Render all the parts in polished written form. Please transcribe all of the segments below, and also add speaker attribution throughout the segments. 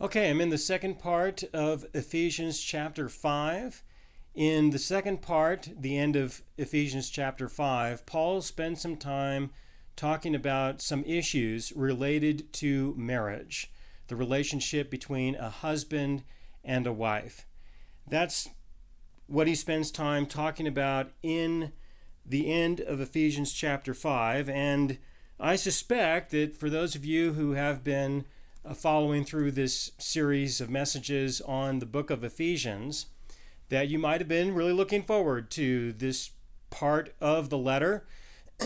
Speaker 1: Okay, I'm in the second part of Ephesians chapter 5. In the second part, the end of Ephesians chapter 5, Paul spends some time talking about some issues related to marriage, the relationship between a husband and a wife. That's what he spends time talking about in the end of Ephesians chapter 5. And I suspect that for those of you who have been following through this series of messages on the book of Ephesians, that you might have been really looking forward to this part of the letter,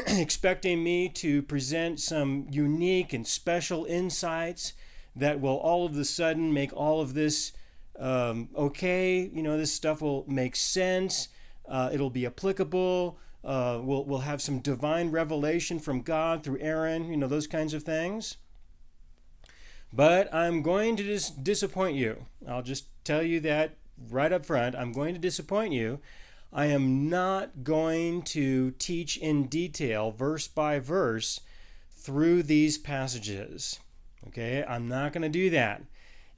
Speaker 1: expecting me to present some unique and special insights that will all of a sudden make all of this okay. This stuff will make sense. It'll be applicable. We'll have some divine revelation from God through Aaron, those kinds of things. But I'm going to disappoint you. I'll just tell you that right up front. I'm going to disappoint you. I am not going to teach in detail, verse by verse, through these passages. Okay, I'm not going to do that.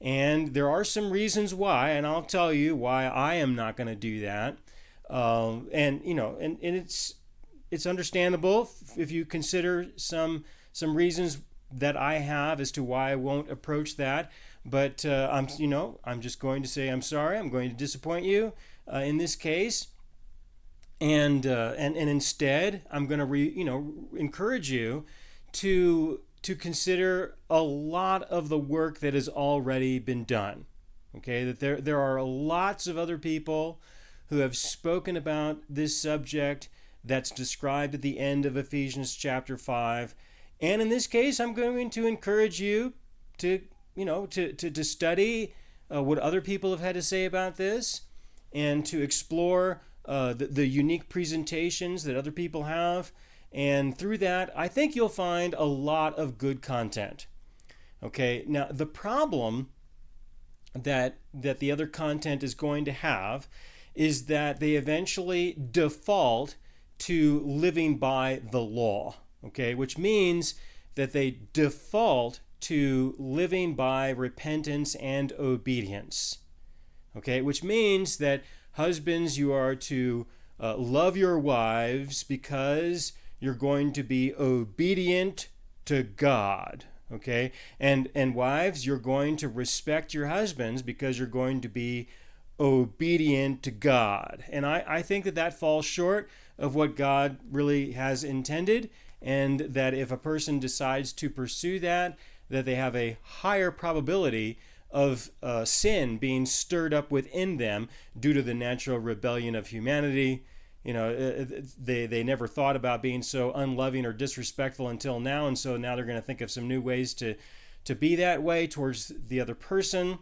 Speaker 1: And there are some reasons why, and I'll tell you why I am not going to do that. And it's understandable if you consider some reasons that I have as to why I won't approach that. But I'm just going to say I'm sorry. I'm going to disappoint you in this case, and instead I'm going to encourage you to consider a lot of the work that has already been done. Okay, that there are lots of other people who have spoken about this subject that's described at the end of Ephesians chapter 5. And in this case, I'm going to encourage you to study what other people have had to say about this, and to explore the unique presentations that other people have. And through that, I think you'll find a lot of good content. Okay, now the problem that the other content is going to have is that they eventually default to living by the law. Okay, which means that they default to living by repentance and obedience. Okay, which means that husbands, you are to love your wives because you're going to be obedient to God. Okay, and wives, you're going to respect your husbands because you're going to be obedient to God. And I think that falls short of what God really has intended. And that if a person decides to pursue that they have a higher probability of sin being stirred up within them due to the natural rebellion of humanity. They never thought about being so unloving or disrespectful until now, and so now they're going to think of some new ways to be that way towards the other person.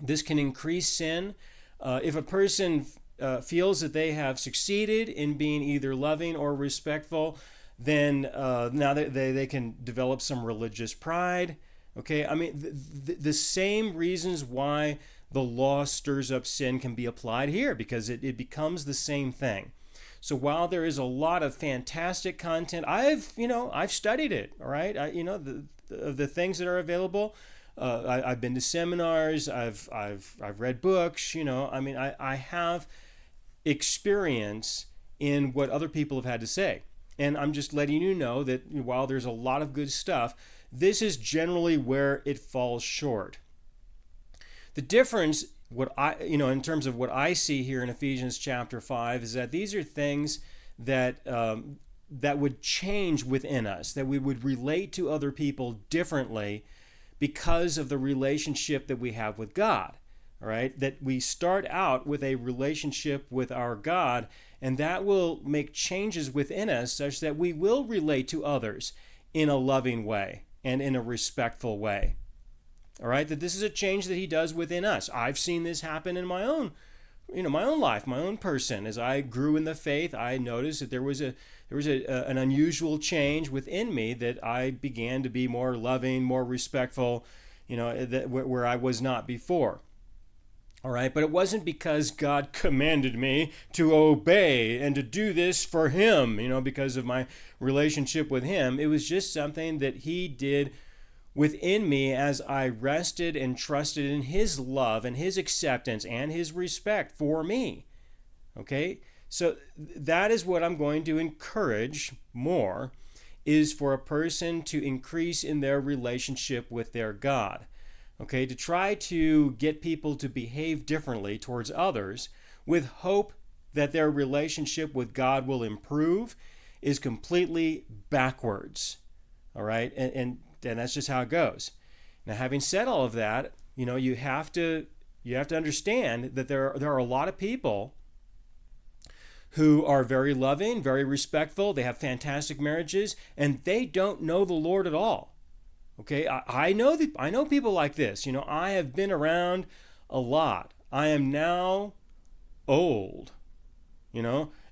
Speaker 1: This can increase sin. If a person feels that they have succeeded in being either loving or respectful, then now they can develop some religious pride. Okay, I mean, the same reasons why the law stirs up sin can be applied here, because it becomes the same thing. So while there is a lot of fantastic content, I've studied it. All right, the things that are available. I've been to seminars. I've read books. I have experience in what other people have had to say. And I'm just letting you know that while there's a lot of good stuff, this is generally where it falls short. The difference, in terms of what I see here in Ephesians chapter 5, is that these are things that would change within us, that we would relate to other people differently because of the relationship that we have with God. All right, that we start out with a relationship with our God, and that will make changes within us such that we will relate to others in a loving way and in a respectful way. All right, that this is a change that he does within us. I've seen this happen in my own life, my own person. As I grew in the faith, I noticed that there was an unusual change within me, that I began to be more loving, more respectful, where I was not before. All right, but it wasn't because God commanded me to obey and to do this for him, because of my relationship with him. It was just something that he did within me as I rested and trusted in his love and his acceptance and his respect for me. Okay? So that is what I'm going to encourage more, is for a person to increase in their relationship with their God. Okay? To try to get people to behave differently towards others with hope that their relationship with God will improve is completely backwards. All right? And that's just how it goes. Now, having said all of that, you have to understand that there are a lot of people who are very loving, very respectful. They have fantastic marriages, and they don't know the Lord at all. Okay, I know people like this. I have been around a lot. I am now old.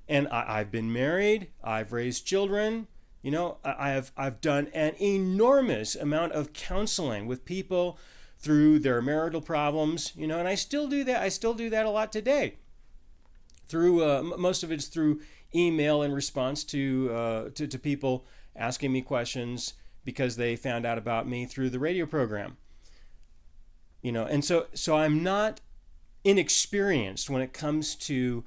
Speaker 1: And I've been married. I've raised children. I've done an enormous amount of counseling with people through their marital problems. And I still do that. I still do that a lot today. Through most of it's through email in response to people asking me questions because they found out about me through the radio program. And so I'm not inexperienced when it comes to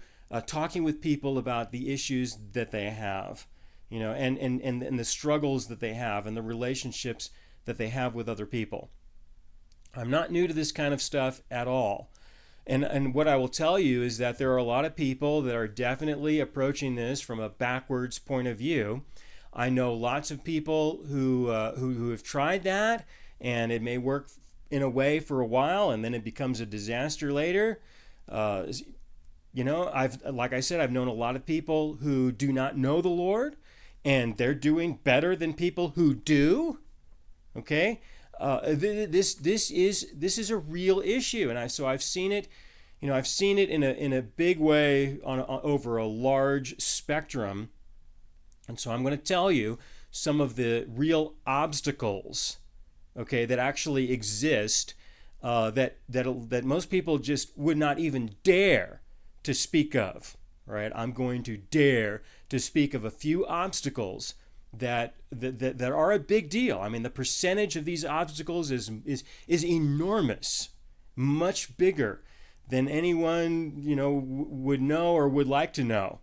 Speaker 1: talking with people about the issues that they have, and the struggles that they have and the relationships that they have with other people. I'm not new to this kind of stuff at all. And what I will tell you is that there are a lot of people that are definitely approaching this from a backwards point of view. I know lots of people who have tried that, and it may work in a way for a while, and then it becomes a disaster later. Like I said, I've known a lot of people who do not know the Lord, and they're doing better than people who do. Okay. This is a real issue, and I've seen it. I've seen it in a big way over a large spectrum, and so I'm going to tell you some of the real obstacles, okay, that actually exist, that most people just would not even dare to speak of. Right? I'm going to dare to speak of a few obstacles that are a big deal. I mean, the percentage of these obstacles is enormous, much bigger than anyone would know or would like to know.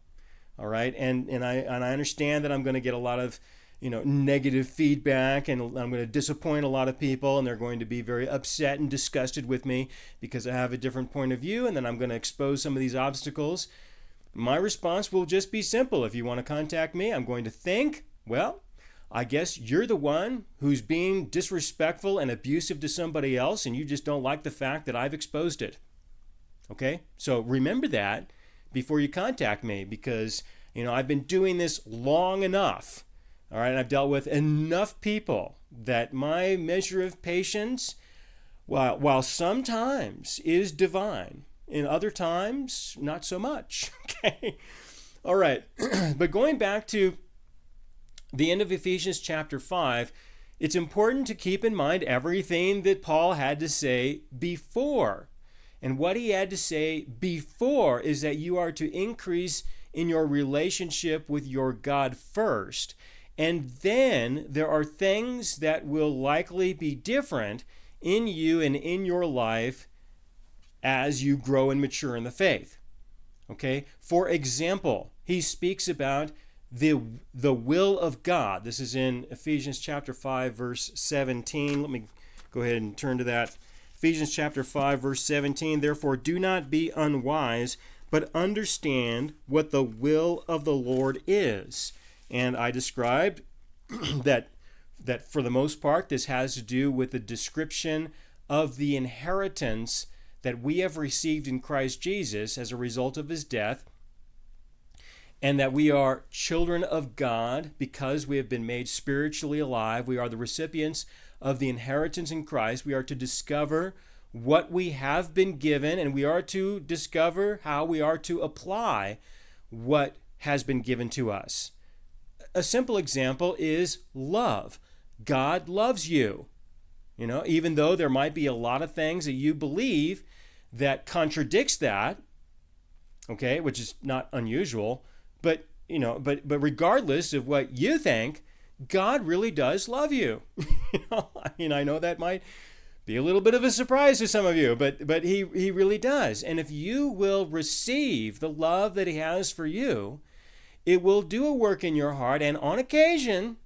Speaker 1: All right, and I understand that I'm going to get a lot of negative feedback, and I'm going to disappoint a lot of people, and they're going to be very upset and disgusted with me because I have a different point of view, and then I'm going to expose some of these obstacles. My response will just be simple. If you want to contact me, I'm going to think, well, I guess you're the one who's being disrespectful and abusive to somebody else, and you just don't like the fact that I've exposed it. Okay? So remember that before you contact me, because, I've been doing this long enough. All right? I've dealt with enough people that my measure of patience, while sometimes is divine, in other times, not so much. Okay? All right. But going back to the end of Ephesians chapter 5, it's important to keep in mind everything that Paul had to say before. And what he had to say before is that you are to increase in your relationship with your God first. And then there are things that will likely be different in you and in your life as you grow and mature in the faith. Okay? For example, he speaks about the will of God. This is in Ephesians chapter 5, verse 17. Let me go ahead and turn to that. Ephesians chapter 5, verse 17. Therefore, do not be unwise, but understand what the will of the Lord is. And I described that for the most part, this has to do with the description of the inheritance that we have received in Christ Jesus as a result of his death, and that we are children of God because we have been made spiritually alive. We are the recipients of the inheritance in Christ. We are to discover what we have been given, and we are to discover how we are to apply what has been given to us. A simple example is love. God loves you. Even though there might be a lot of things that you believe that contradicts that, okay, which is not unusual, but regardless of what you think, God really does love you. I know that might be a little bit of a surprise to some of you, but he really does. And if you will receive the love that he has for you, it will do a work in your heart. And on occasion,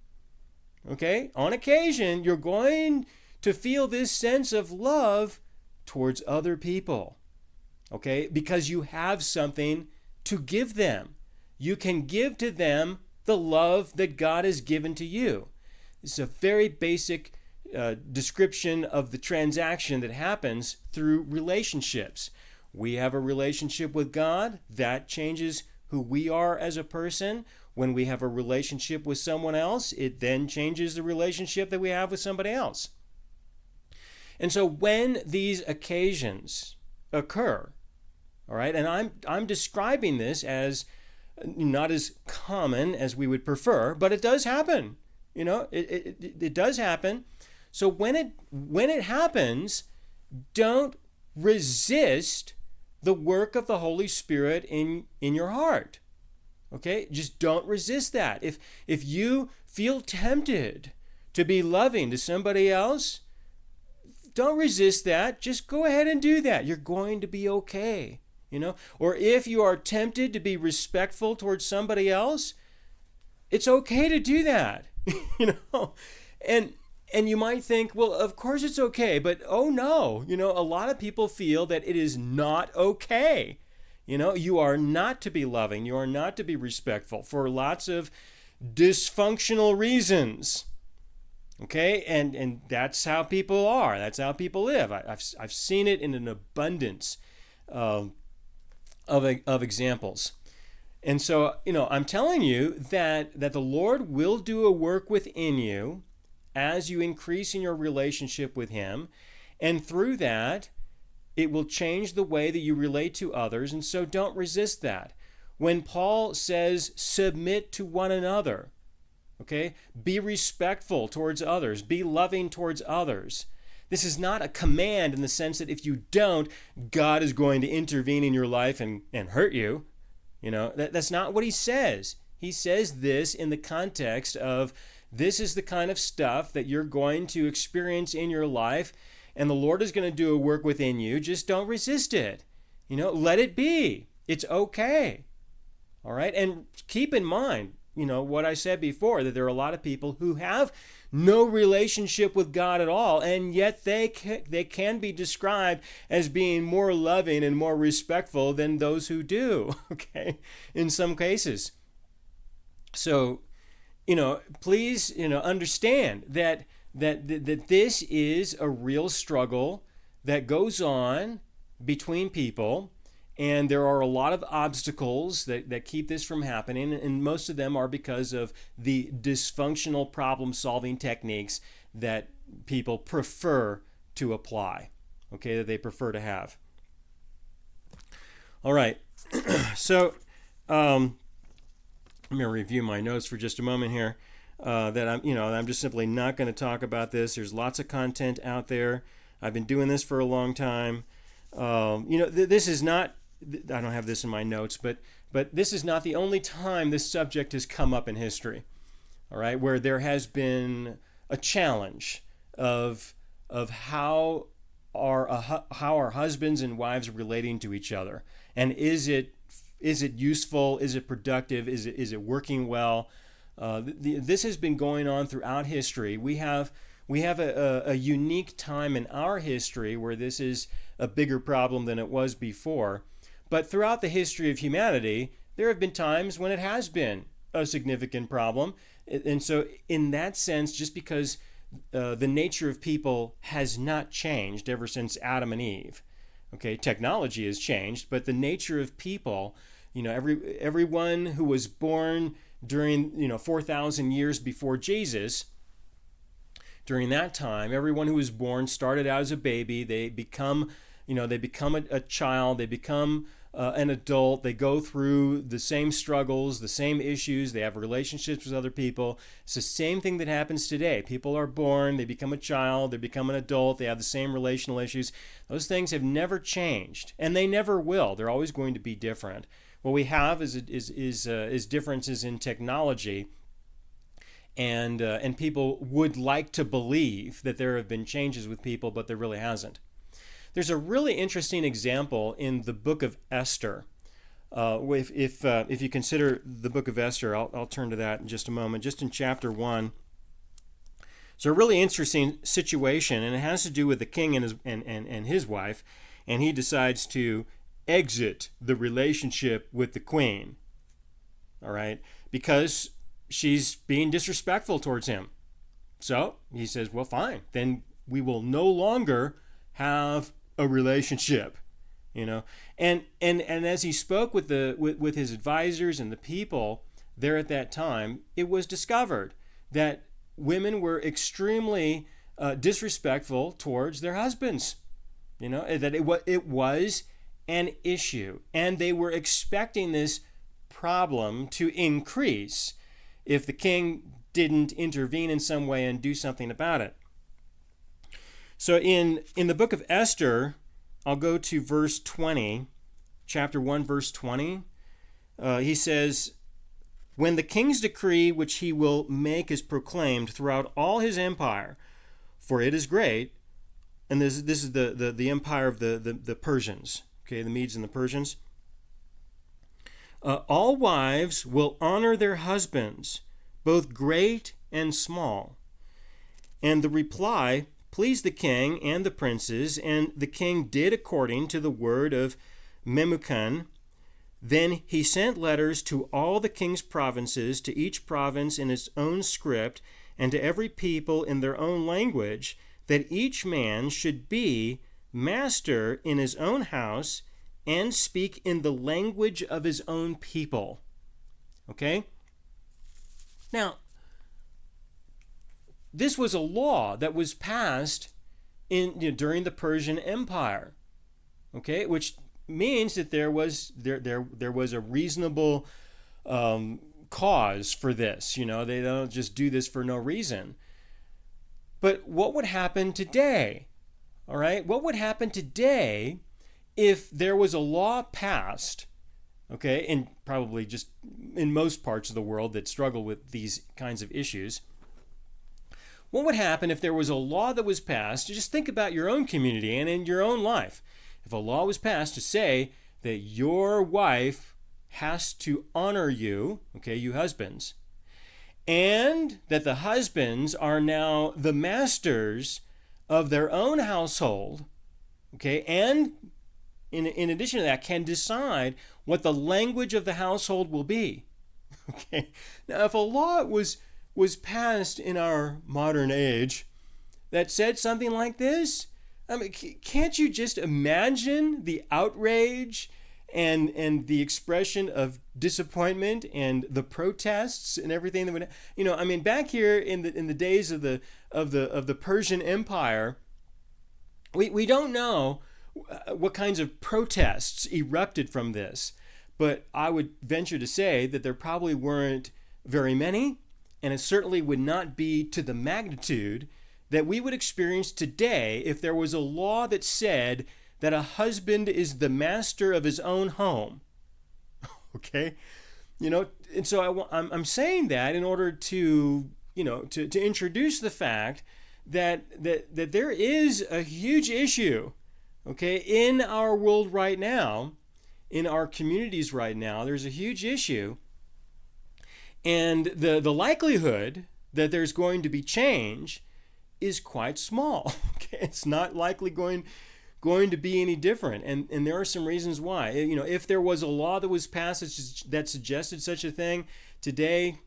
Speaker 1: you're going to feel this sense of love towards other people, because you have something to give them. You can give to them the love that God has given to you. This is a very basic description of the transaction that happens through relationships. We have a relationship with God that changes who we are as a person. When we have a relationship with someone else, it then changes the relationship that we have with somebody else. And so when these occasions occur, all right, and I'm describing this as not as common as we would prefer, but it does happen. It does happen. So when it happens, don't resist the work of the Holy Spirit in your heart. Okay? Just don't resist that. If you feel tempted to be loving to somebody else, don't resist that. Just go ahead and do that. You're going to be okay. Or if you are tempted to be respectful towards somebody else, it's okay to do that. And you might think, well, of course it's okay, but oh no, a lot of people feel that it is not okay. You are not to be loving, you are not to be respectful for lots of dysfunctional reasons. Okay, and that's how people are. That's how people live. I've seen it in an abundance of examples. And so, I'm telling you that the Lord will do a work within you as you increase in your relationship with him. And through that, it will change the way that you relate to others. And so don't resist that. When Paul says, submit to one another, okay, be respectful towards others, be loving towards others. This is not a command in the sense that if you don't, God is going to intervene in your life and hurt you. That's not what he says. He says this in the context of this is the kind of stuff that you're going to experience in your life, and the Lord is going to do a work within you. Just don't resist it. Let it be. It's okay. All right? And keep in mind, what I said before, that there are a lot of people who have no relationship with God at all, and yet they can be described as being more loving and more respectful than those who do, okay, in some cases. So, please, understand that this is a real struggle that goes on between people. And there are a lot of obstacles that keep this from happening, and most of them are because of the dysfunctional problem-solving techniques that people prefer to apply, okay, that they prefer to have. All right, so I'm going to review my notes for just a moment here. I'm just simply not going to talk about this. There's lots of content out there. I've been doing this for a long time. This is not. I don't have this in my notes, but this is not the only time this subject has come up in history, all right, where there has been a challenge of how our husbands and wives are relating to each other, and is it useful, is it productive, is it working well? This has been going on throughout history. We have a unique time in our history where this is a bigger problem than it was before. But throughout the history of humanity, there have been times when it has been a significant problem. And so in that sense, just because the nature of people has not changed ever since Adam and Eve, okay, technology has changed, but the nature of people, everyone who was born during 4,000 years before Jesus, during that time, everyone who was born started out as a baby. They become a child. They become an adult. They go through the same struggles, the same issues. They have relationships with other people. It's the same thing that happens today. People are born, they become a child, they become an adult, they have the same relational issues. Those things have never changed, and they never will. They're always going to be different. What we have is differences in technology, and people would like to believe that there have been changes with people, but there really hasn't. There's a really interesting example in the book of Esther. If you consider the book of Esther, I'll turn to that in just a moment. Just in chapter 1, it's a really interesting situation, and it has to do with the king and his wife, and he decides to exit the relationship with the queen. All right, because she's being disrespectful towards him. So he says, well, fine, then we will no longer have a relationship. And as he spoke with his advisors and the people there at that time, it was discovered that women were extremely disrespectful towards their husbands. That it was an issue, and they were expecting this problem to increase if the king didn't intervene in some way and do something about it. So in the book of Esther, I'll go to verse 20, chapter 1, verse 20. He says, when the king's decree which he will make is proclaimed throughout all his empire, for it is great, and this is the empire of the Persians, okay, the Medes and the Persians. All wives will honor their husbands, both great and small. And the reply pleased the king and the princes, and the king did according to the word of Memucan. Then he sent letters to all the king's provinces, to each province in its own script, and to every people in their own language, that each man should be master in his own house and speak in the language of his own people. Okay? Now, this was a law that was passed during the Persian Empire, okay, which means that there was a reasonable cause for this. They don't just do this for no reason. But what would happen today? All right, what would happen today if there was a law passed? Okay, and probably just in most parts of the world that struggle with these kinds of issues. What would happen if there was a law that was passed? Just think about your own community and in your own life. If a law was passed to say that your wife has to honor you, okay, you husbands, and that the husbands are now the masters of their own household, okay, and in addition to that, can decide what the language of the household will be. Okay. Now, if a law was passed in our modern age that said something like this, I mean, can't you just imagine the outrage and the expression of disappointment and the protests and everything that would, back here in the days of the Persian Empire, we don't know what kinds of protests erupted from this, but I would venture to say that there probably weren't very many, and it certainly would not be to the magnitude that we would experience today if there was a law that said that a husband is the master of his own home. Okay? And so I'm saying that in order to introduce the fact that there is a huge issue, okay, in our world right now, in our communities right now. There's a huge issue. And the likelihood that there's going to be change is quite small. Okay? It's not likely going to be any different. And there are some reasons why. If there was a law that was passed that suggested such a thing today,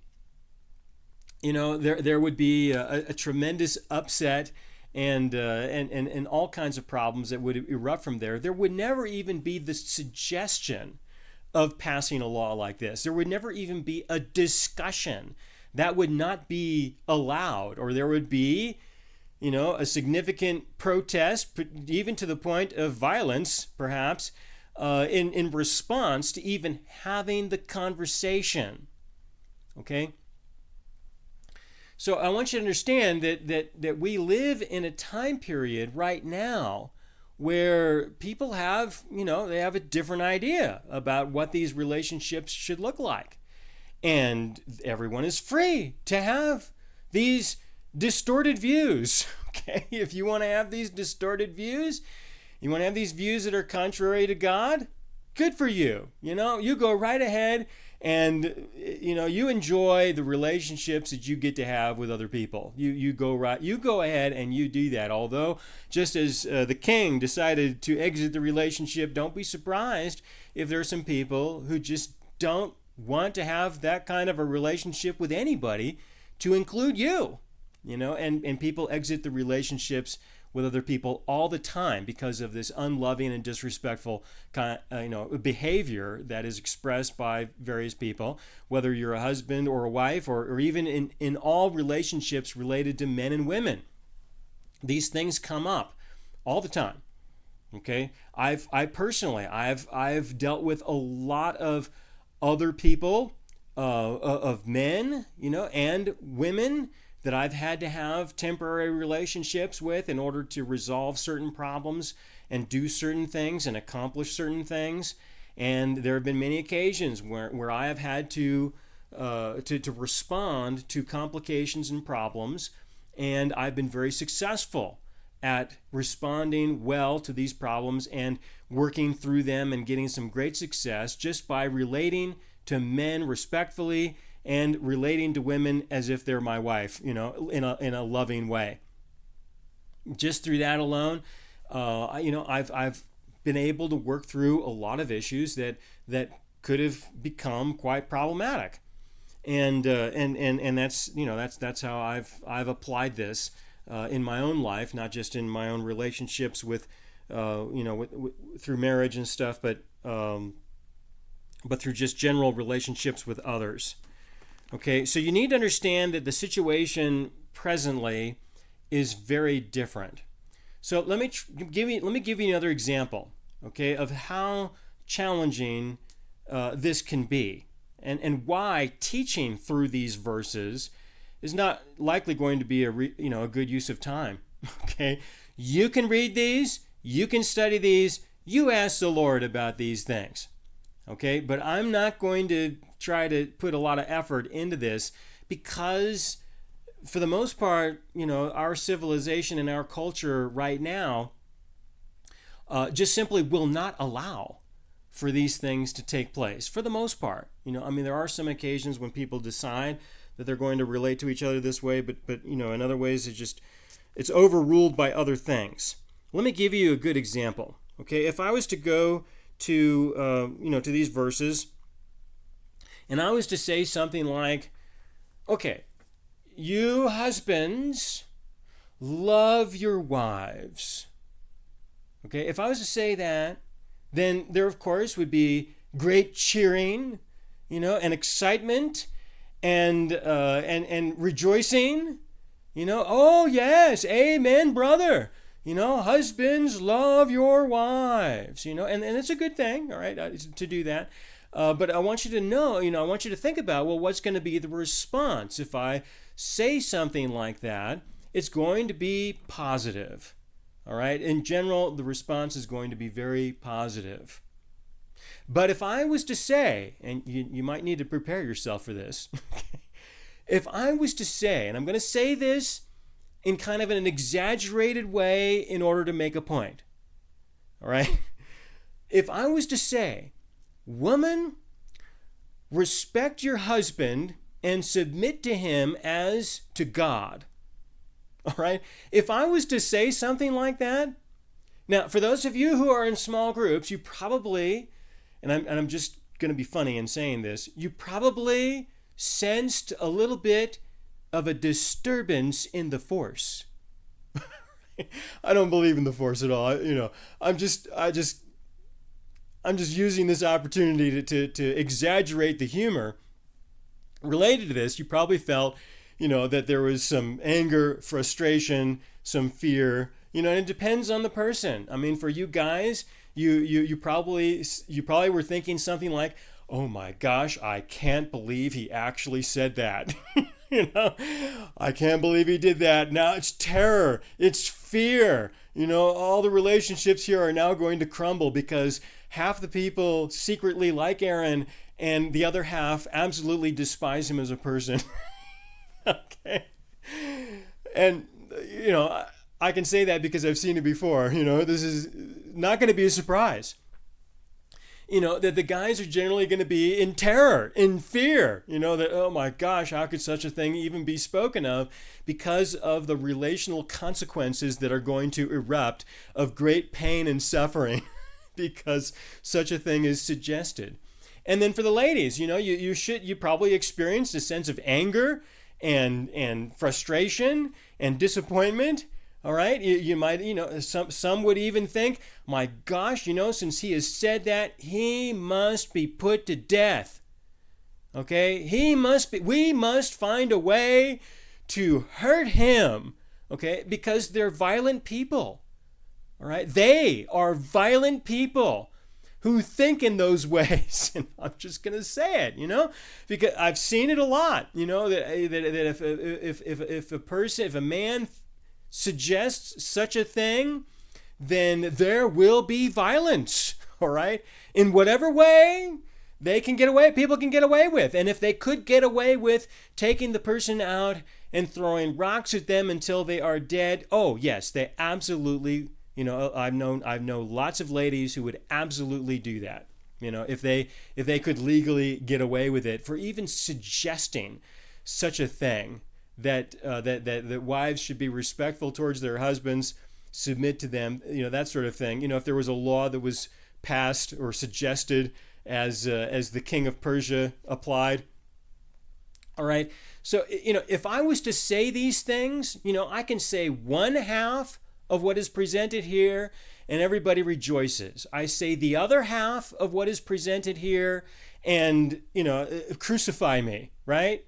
Speaker 1: there would be a tremendous upset and all kinds of problems that would erupt from there. There would never even be the suggestion of passing a law like this. There would never even be a discussion. That would not be allowed, or there would be, a significant protest, even to the point of violence, perhaps, in response to even having the conversation. Okay? So I want you to understand that we live in a time period right now where people have, they have a different idea about what these relationships should look like. And everyone is free to have these distorted views. Okay, if you want to have these distorted views, you want to have these views that are contrary to God, good for you. You go right ahead and you enjoy the relationships that you get to have with other people. You go ahead and you do that. Although, just as the king decided to exit the relationship, don't be surprised if there are some people who just don't want to have that kind of a relationship with anybody, to include you. And people exit the relationships with other people all the time because of this unloving and disrespectful behavior that is expressed by various people, whether you're a husband or a wife, or even in all relationships related to men and women. These things come up all the time. Okay, I've dealt with a lot of other people, of men, and women, that I've had to have temporary relationships with in order to resolve certain problems and do certain things and accomplish certain things. And there have been many occasions where I have had to respond to complications and problems, and I've been very successful at responding well to these problems and working through them and getting some great success just by relating to men respectfully and relating to women as if they're my wife, in a loving way. Just through that alone, I've been able to work through a lot of issues that could have become quite problematic, and that's how I've applied this in my own life, not just in my own relationships with through marriage and stuff, but through just general relationships with others. Okay, so you need to understand that the situation presently is very different. So let me give you another example, okay, of how challenging this can be, and why teaching through these verses is not likely going to be a good use of time. Okay, you can read these, you can study these, you ask the Lord about these things. Okay, but I'm not going to try to put a lot of effort into this, because for the most part, our civilization and our culture right now just simply will not allow for these things to take place, for the most part. There are some occasions when people decide that they're going to relate to each other this way, but in other ways it's overruled by other things. Let me give you a good example. Okay, if I was to go to these verses, and I was to say something like, okay, you husbands, love your wives. Okay, if I was to say that, then there of course would be great cheering, and excitement, and rejoicing. Oh yes, amen, brother. Husbands, love your wives. And it's a good thing, all right, to do that. But I want you to know, I want you to think about, well, what's going to be the response if I say something like that? It's going to be positive. All right. In general, the response is going to be very positive. But if I was to say, and you might need to prepare yourself for this, if I was to say, and I'm going to say this in kind of an exaggerated way in order to make a point, all right? If I was to say, woman, respect your husband and submit to him as to God, all right? If I was to say something like that, now for those of you who are in small groups, you probably, and I'm just going to be funny in saying this, you probably sensed a little bit of a disturbance in the force. I don't believe in the force at all. I'm just using this opportunity to exaggerate the humor related to this. You probably felt, that there was some anger, frustration, some fear. And it depends on the person. For you guys, you probably were thinking something like, "Oh my gosh, I can't believe he actually said that." I can't believe he did that. Now it's terror. It's fear. All the relationships here are now going to crumble because half the people secretly like Aaron and the other half absolutely despise him as a person. Okay. And, I can say that because I've seen it before. This is not going to be a surprise. That the guys are generally going to be in terror, in fear, that, oh my gosh, how could such a thing even be spoken of, because of the relational consequences that are going to erupt of great pain and suffering because such a thing is suggested. And then for the ladies, you probably experienced a sense of anger and frustration and disappointment. All right, you might, some would even think, my gosh, since he has said that, he must be put to death. Okay, we must find a way to hurt him. Okay, because they're violent people. All right, they are violent people who think in those ways. And I'm just going to say it, because I've seen it a lot, that if a man suggests such a thing, then there will be violence, all right? In whatever way people can get away with. And if they could get away with taking the person out and throwing rocks at them until they are dead, oh yes, they absolutely, I've known lots of ladies who would absolutely do that. If they could legally get away with it for even suggesting such a thing, that wives should be respectful towards their husbands, submit to them, that sort of thing. If there was a law that was passed or suggested as the king of Persia applied. All right. So, if I was to say these things, I can say one half of what is presented here and everybody rejoices. I say the other half of what is presented here and, crucify me, right?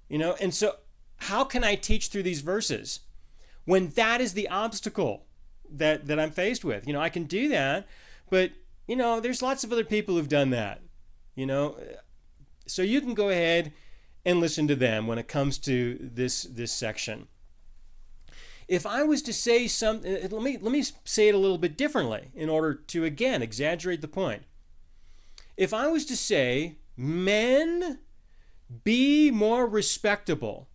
Speaker 1: And so how can I teach through these verses when that is the obstacle that I'm faced with? I can do that, but, there's lots of other people who've done that, so you can go ahead and listen to them when it comes to this section. If I was to say something, let me say it a little bit differently in order to, again, exaggerate the point. If I was to say, men, be more respectable,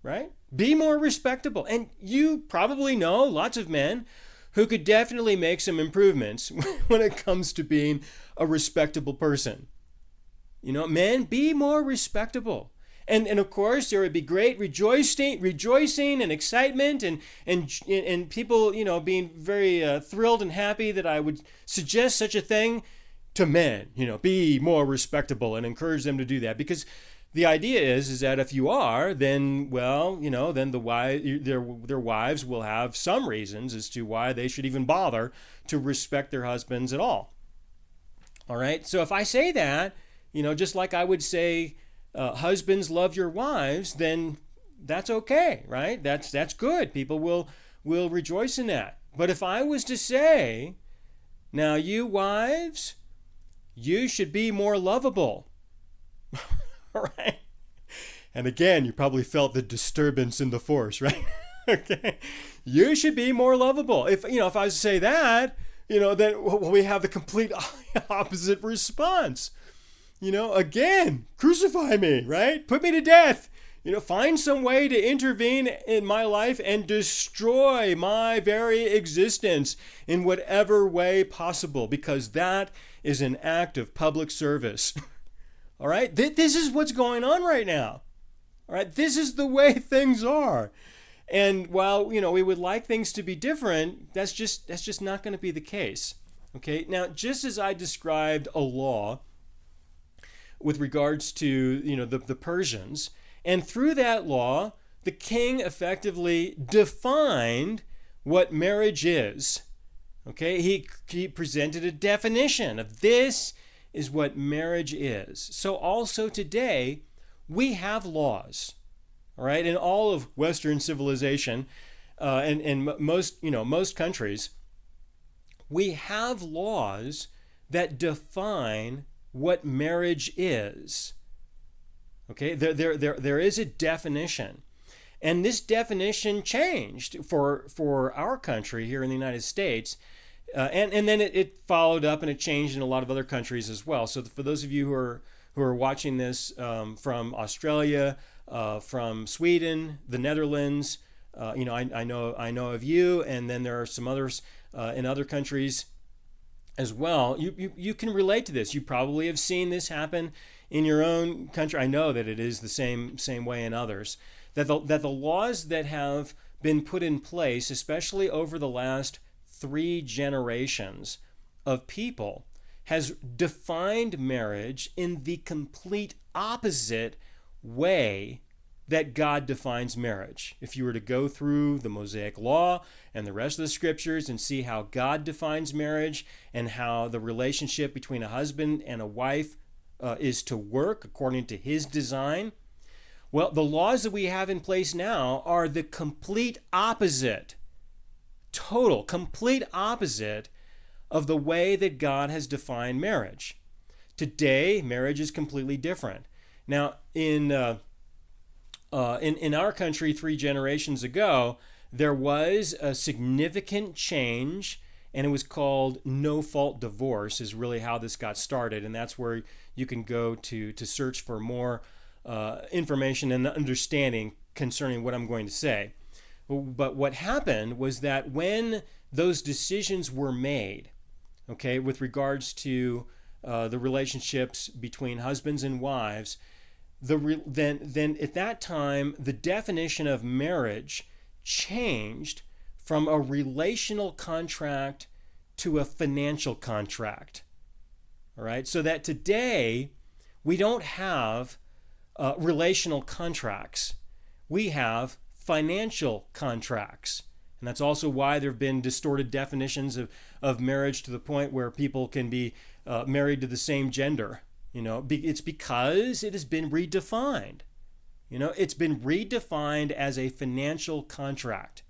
Speaker 1: right? Be more respectable. And you probably know lots of men who could definitely make some improvements when it comes to being a respectable person. Men, be more respectable. And of course, there would be great rejoicing and excitement and people, being very thrilled and happy that I would suggest such a thing to men, be more respectable and encourage them to do that. Because the idea is that if you are, then, then their wives will have some reasons as to why they should even bother to respect their husbands at all. All right. So if I say that, just like I would say, husbands, love your wives, then that's okay, right? That's good. People will rejoice in that. But if I was to say, now you wives, you should be more lovable. All right. And again, you probably felt the disturbance in the force, right? Okay. You should be more lovable. If I was to say that, then we have the complete opposite response. Again, crucify me, right? Put me to death. Find some way to intervene in my life and destroy my very existence in whatever way possible, because that is an act of public service. All right? This is what's going on right now. All right? This is the way things are. And while, we would like things to be different, that's just not going to be the case. Okay? Now, just as I described a law with regards to, the Persians, and through that law, the king effectively defined what marriage is. Okay? He presented a definition of this is what marriage is. So also today, we have laws, all right, in all of Western civilization, and most countries, we have laws that define what marriage is. Okay, there is a definition, and this definition changed for our country here in the United States. And then it followed up and it changed in a lot of other countries as well. So for those of you who are watching this from Australia, from Sweden, the Netherlands. I know of you, and then there are some others in other countries as well. You can relate to this. You probably have seen this happen in your own country. I know that it is the same way in others. That the laws that have been put in place, especially over the last 3 generations of people, has defined marriage in the complete opposite way that God defines marriage. If you were to go through the Mosaic Law and the rest of the scriptures and see how God defines marriage and how the relationship between a husband and a wife is to work according to his design, well, the laws that we have in place now are the complete opposite, complete opposite of the way that God has defined marriage. Today, marriage is completely different. Now, in our country 3 generations ago, there was a significant change, and it was called no-fault divorce is really how this got started, and that's where you can go to search for more information and understanding concerning what I'm going to say. But what happened was that when those decisions were made, okay, with regards to the relationships between husbands and wives, then at that time the definition of marriage changed from a relational contract to a financial contract. All right, so that today we don't have relational contracts. We have financial contracts. And that's also why there have been distorted definitions of marriage to the point where people can be married to the same gender. It's because it has been redefined. It's been redefined as a financial contract.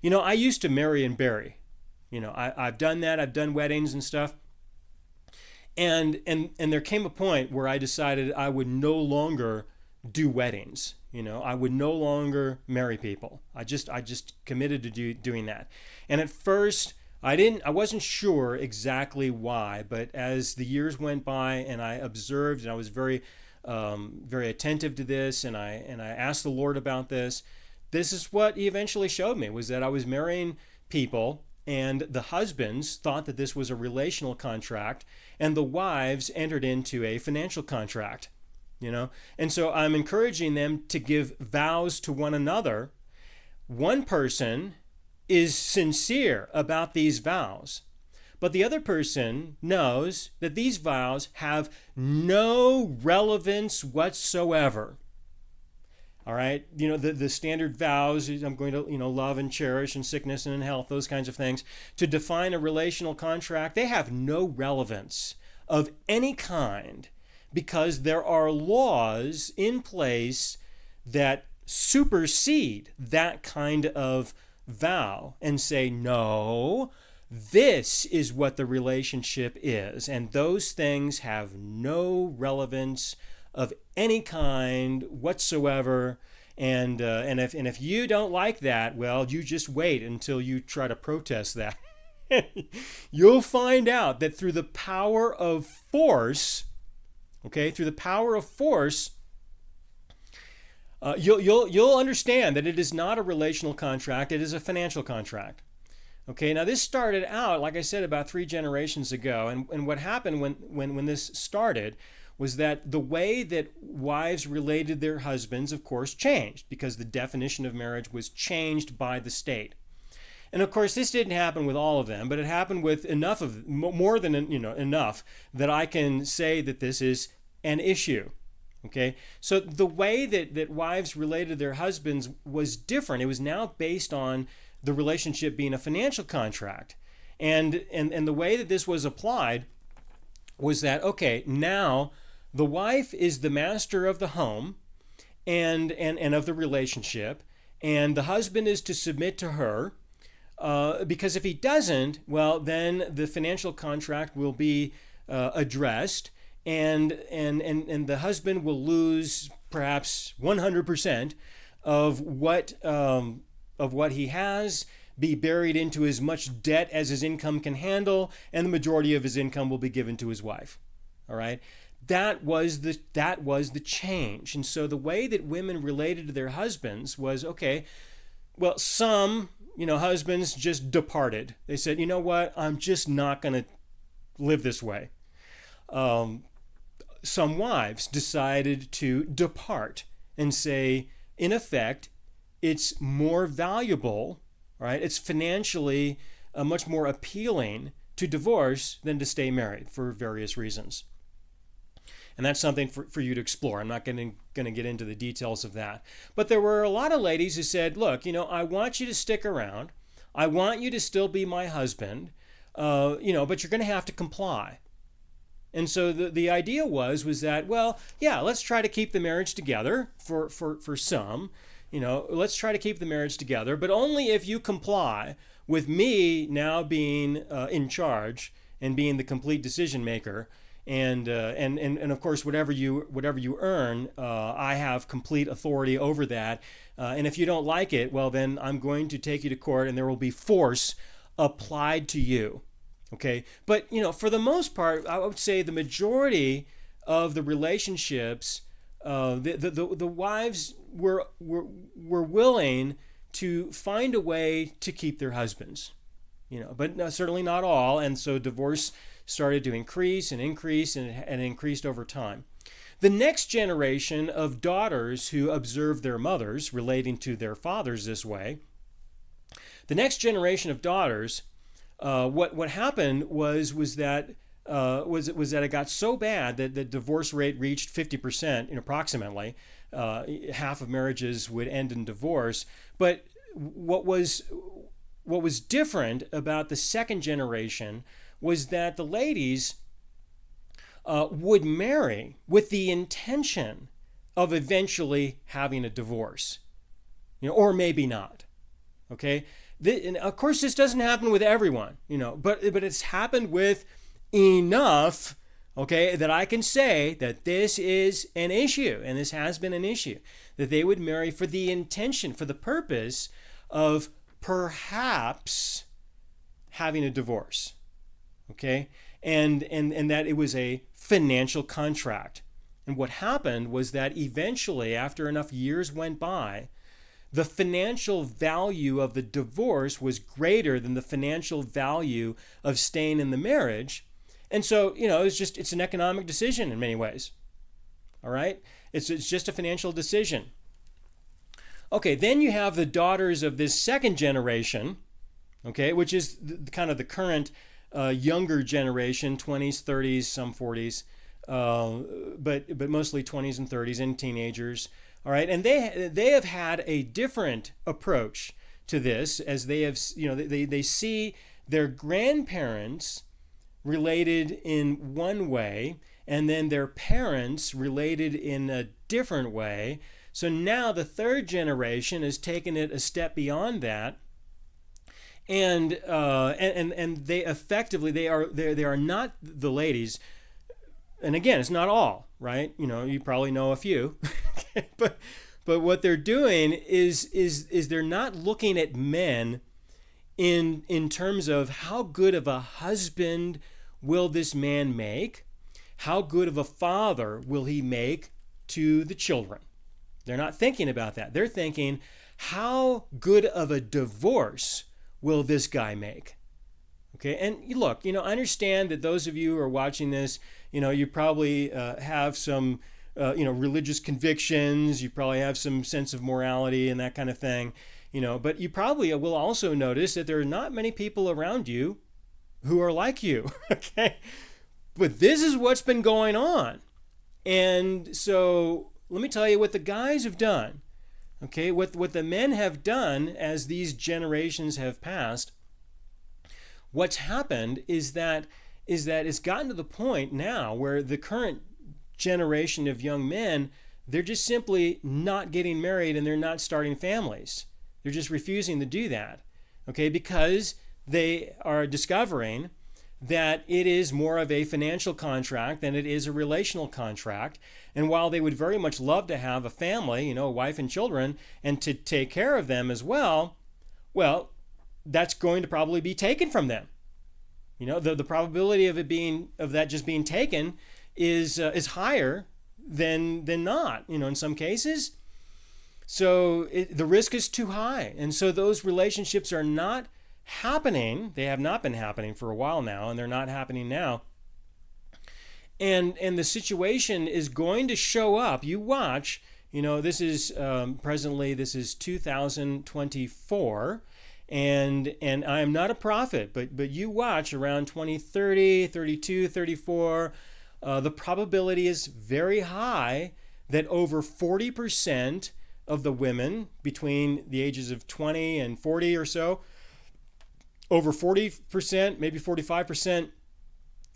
Speaker 1: I used to marry and bury. I've done that. I've done weddings and stuff. And there came a point where I decided I would no longer do weddings. I would no longer marry people. I just committed to doing that. And at first, I wasn't sure exactly why, but as the years went by and I observed and I was very attentive to this and I asked the Lord about this, this is what he eventually showed me, was that I was marrying people and the husbands thought that this was a relational contract and the wives entered into a financial contract. And so I'm encouraging them to give vows to one another. One person is sincere about these vows, but the other person knows that these vows have no relevance whatsoever. All right, the standard vows, I'm going to, love and cherish in sickness and in health, those kinds of things. To define a relational contract, they have no relevance of any kind because there are laws in place that supersede that kind of vow and say, no, this is what the relationship is. And those things have no relevance of any kind whatsoever. And if you don't like that, well, you just wait until you try to protest that. You'll find out that through the power of force, you'll understand that it is not a relational contract, it is a financial contract. Okay, now this started out, like I said, about 3 generations ago, and what happened when this started was that the way that wives related their husbands, of course, changed because the definition of marriage was changed by the state. And of course, this didn't happen with all of them, but it happened with more than enough that I can say that this is an issue. Okay, so the way that wives related their husbands was different. It was now based on the relationship being a financial contract, and the way that this was applied was that, okay, now the wife is the master of the home and of the relationship, and the husband is to submit to her, because if he doesn't, well, then the financial contract will be addressed, and the husband will lose perhaps 100% of what he has, be buried into as much debt as his income can handle, and the majority of his income will be given to his wife. All right? that was the change. And so the way that women related to their husbands was, okay, well, some, husbands just departed. They said, you know what, I'm just not going to live this way. Some wives decided to depart and say, in effect, it's more valuable, right? It's financially much more appealing to divorce than to stay married for various reasons. And that's something for you to explore. I'm not going to get into the details of that. But there were a lot of ladies who said, look, I want you to stick around. I want you to still be my husband, but you're going to have to comply. And so the idea was that, well, yeah, let's try to keep the marriage together for some. Let's try to keep the marriage together, but only if you comply with me now being in charge and being the complete decision maker. And of course, whatever you earn, I have complete authority over that. And if you don't like it, well, then I'm going to take you to court, and there will be force applied to you. Okay, but for the most part, I would say the majority of the relationships, the wives were willing to find a way to keep their husbands, but certainly not all. And so divorce started to increase and increased over time. The next generation of daughters who observed their mothers relating to their fathers this way, the next generation of daughters, what happened was that it got so bad that the divorce rate reached 50%, approximately. Half of marriages would end in divorce. But what was different about the second generation was that the ladies would marry with the intention of eventually having a divorce, or maybe not. Okay. And of course, this doesn't happen with everyone, but it's happened with enough, okay, that I can say that this is an issue, and this has been an issue, that they would marry for the intention, for the purpose of perhaps having a divorce, okay, and that it was a financial contract. And what happened was that eventually, after enough years went by, the financial value of the divorce was greater than the financial value of staying in the marriage. And so, it's an economic decision in many ways. All right? It's just a financial decision. Okay, then you have the daughters of this second generation, okay, which is kind of the current younger generation, 20s, 30s, some 40s, but mostly 20s and 30s, and teenagers. All right, and they have had a different approach to this, as they have, they see their grandparents related in one way, and then their parents related in a different way. So now the third generation has taken it a step beyond that, and they effectively they are not the ladies. And again, it's not all, right? You probably know a few. But what they're doing is they're not looking at men in terms of how good of a husband will this man make, how good of a father will he make to the children. They're not thinking about that. They're thinking, how good of a divorce will this guy make? Okay, and look, I understand that those of you who are watching this, you probably have some religious convictions, you probably have some sense of morality and that kind of thing, but you probably will also notice that there are not many people around you who are like you, okay? But this is what's been going on. And so let me tell you what the guys have done, okay? What the men have done as these generations have passed. What's happened is that it's gotten to the point now where the current generation of young men, they're just simply not getting married and they're not starting families. They're just refusing to do that, okay? Because they are discovering that it is more of a financial contract than it is a relational contract. And while they would very much love to have a family, a wife and children, and to take care of them as well, that's going to probably be taken from them. The probability of that just being taken is higher than not, in some cases. So the risk is too high. And so those relationships are not happening. They have not been happening for a while now, and they're not happening now. And the situation is going to show up. You watch, this is presently, this is 2024. And I am not a prophet, but you watch around 2030, 32, 34, the probability is very high that over 40% of the women between the ages of 20 and 40 or so, over 40%, maybe 45%,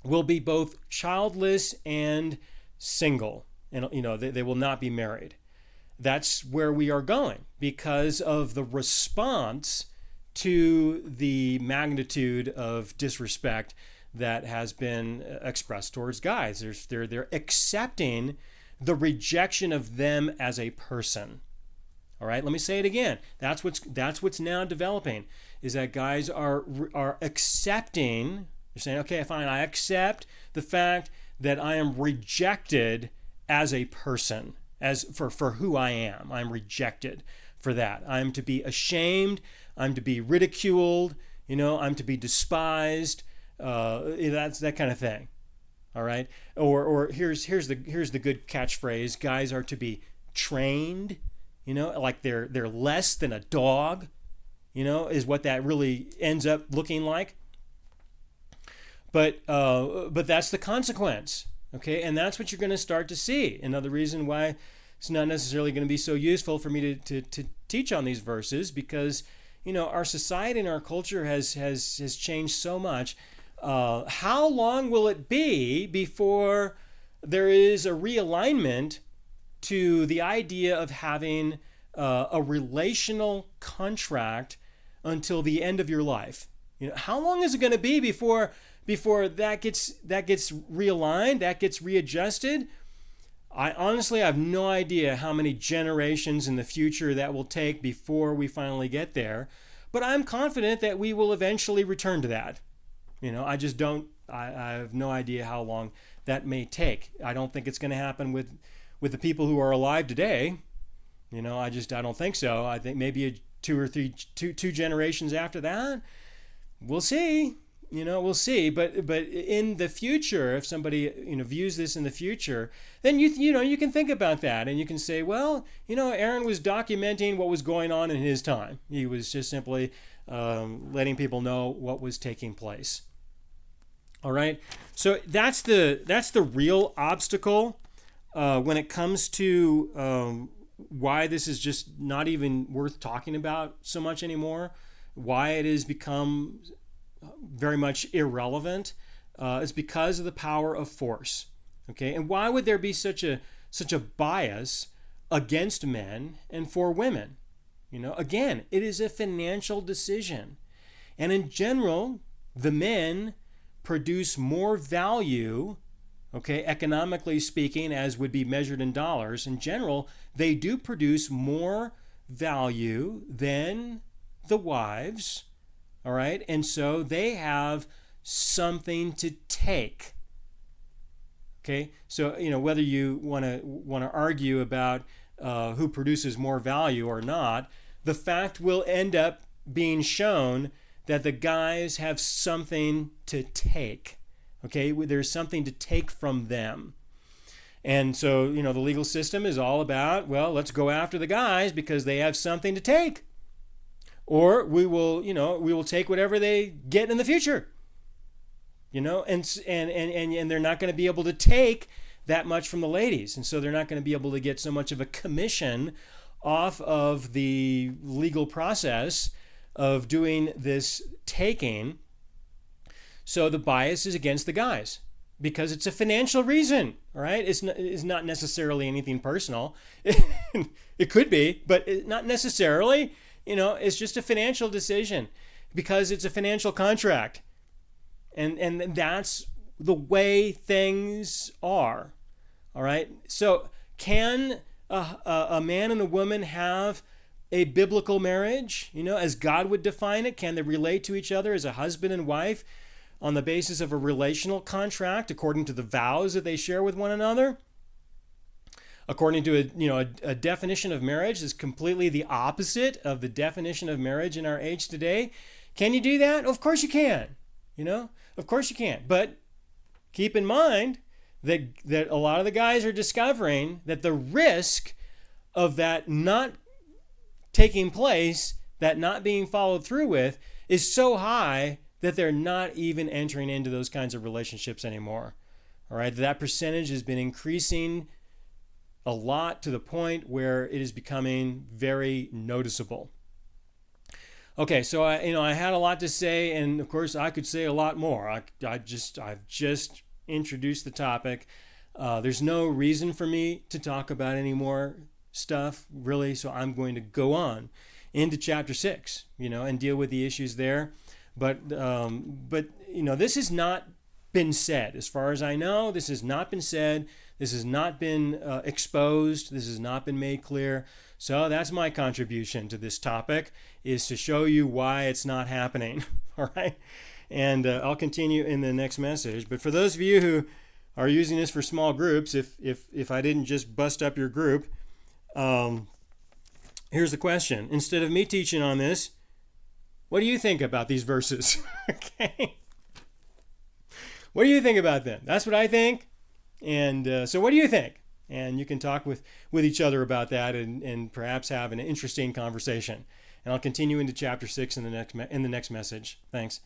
Speaker 1: will be both childless and single. And, they will not be married. That's where we are going because of the response to the magnitude of disrespect that has been expressed towards guys. They're accepting the rejection of them as a person. All right, let me say it again. That's what's now developing, is that guys are accepting. They're saying, okay, fine, I accept the fact that I am rejected as a person, as for who I am. I'm rejected for that. I'm to be ashamed. I'm to be ridiculed. I'm to be despised. That's that kind of thing. All right. Or here's the good catchphrase. Guys are to be trained. Like they're less than a dog. Is what that really ends up looking like. But that's the consequence. Okay, and that's what you're going to start to see. Another reason why it's not necessarily going to be so useful for me to teach on these verses, because our society and our culture has changed so much. How long will it be before there is a realignment to the idea of having a relational contract until the end of your life? How long is it going to be before that gets realigned, that gets readjusted? I honestly have no idea how many generations in the future that will take before we finally get there, but I'm confident that we will eventually return to that. I just don't. I have no idea how long that may take. I don't think it's going to happen with the people who are alive today. I don't think so. I think maybe two generations after that. We'll see. We'll see. But in the future, if somebody views this in the future, then you can think about that, and you can say, well, Aaron was documenting what was going on in his time. He was just simply letting people know what was taking place. All right. So that's the real obstacle when it comes to why this is just not even worth talking about so much anymore. Why it has become very much irrelevant is because of the power of force. Okay, and why would there be such a bias against men and for women? Again, it is a financial decision, and in general, the men produce more value. Okay, economically speaking, as would be measured in dollars, in general, they do produce more value than the wives. All right, and so they have something to take. Okay, so whether you want to argue about who produces more value or not, the fact will end up being shown that the guys have something to take. Okay, there's something to take from them. And so, the legal system is all about, well, let's go after the guys because they have something to take. Or we will take whatever they get in the future. And they're not going to be able to take that much from the ladies. And so they're not going to be able to get so much of a commission off of the legal process of doing this taking. So the bias is against the guys because it's a financial reason, all right? It's not necessarily anything personal. It could be, but not necessarily. It's just a financial decision because it's a financial contract. And that's the way things are, all right? So can a man and a woman have a biblical marriage, as God would define it? Can they relate to each other as a husband and wife? on the basis of a relational contract according to the vows that they share with one another, according to a definition of marriage is completely the opposite of the definition of marriage in our age today. Can you do that? Of course you can. Of course you can. But keep in mind that a lot of the guys are discovering that the risk of that not taking place, that not being followed through with, is so high that they're not even entering into those kinds of relationships anymore. All right, that percentage has been increasing a lot to the point where it is becoming very noticeable. Okay, so I had a lot to say, and of course I could say a lot more. I've just introduced the topic. There's no reason for me to talk about any more stuff, really, so I'm going to go on into chapter 6, and deal with the issues there. But this has not been said. As far as I know, this has not been said. This has not been exposed. This has not been made clear. So that's my contribution to this topic, is to show you why it's not happening. All right? And I'll continue in the next message. But for those of you who are using this for small groups, if I didn't just bust up your group, here's the question. Instead of me teaching on this, what do you think about these verses? Okay? What do you think about them? That's what I think. And so what do you think? And you can talk with each other about that and perhaps have an interesting conversation. And I'll continue into chapter 6 in the next message. Thanks.